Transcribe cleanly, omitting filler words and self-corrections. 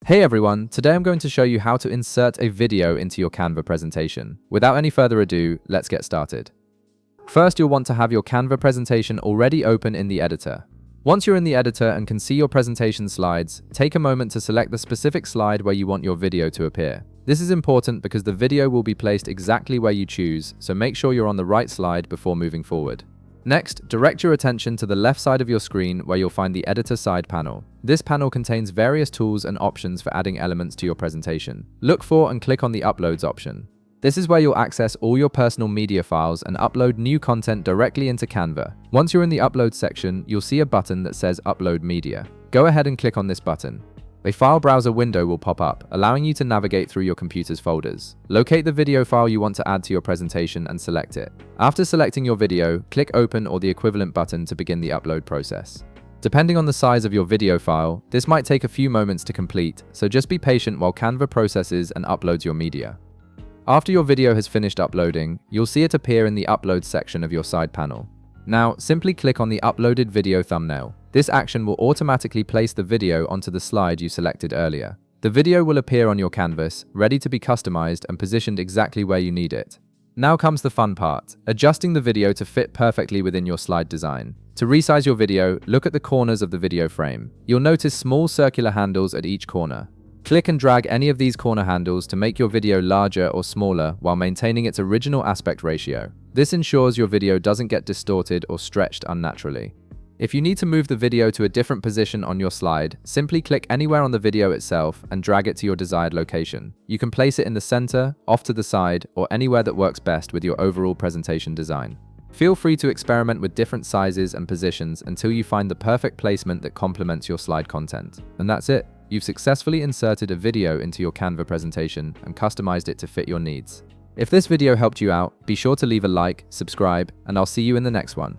Hey everyone, today I'm going to show you how to insert a video into your Canva presentation. Without any further ado, let's get started. First, you'll want to have your Canva presentation already open in the editor. Once you're in the editor and can see your presentation slides, take a moment to select the specific slide where you want your video to appear. This is important because the video will be placed exactly where you choose, so make sure you're on the right slide before moving forward. Next, direct your attention to the left side of your screen where you'll find the Editor side panel. This panel contains various tools and options for adding elements to your presentation. Look for and click on the Uploads option. This is where you'll access all your personal media files and upload new content directly into Canva. Once you're in the Upload section, you'll see a button that says Upload Media. Go ahead and click on this button. A file browser window will pop up, allowing you to navigate through your computer's folders. Locate the video file you want to add to your presentation and select it. After selecting your video, click Open or the equivalent button to begin the upload process. Depending on the size of your video file, this might take a few moments to complete, so just be patient while Canva processes and uploads your media. After your video has finished uploading, you'll see it appear in the Upload section of your side panel. Now, simply click on the uploaded video thumbnail. This action will automatically place the video onto the slide you selected earlier. The video will appear on your canvas, ready to be customized and positioned exactly where you need it. Now comes the fun part, adjusting the video to fit perfectly within your slide design. To resize your video, look at the corners of the video frame. You'll notice small circular handles at each corner. Click and drag any of these corner handles to make your video larger or smaller while maintaining its original aspect ratio. This ensures your video doesn't get distorted or stretched unnaturally. If you need to move the video to a different position on your slide, simply click anywhere on the video itself and drag it to your desired location. You can place it in the center, off to the side, or anywhere that works best with your overall presentation design. Feel free to experiment with different sizes and positions until you find the perfect placement that complements your slide content. And that's it. You've successfully inserted a video into your Canva presentation and customized it to fit your needs. If this video helped you out, be sure to leave a like, subscribe, and I'll see you in the next one.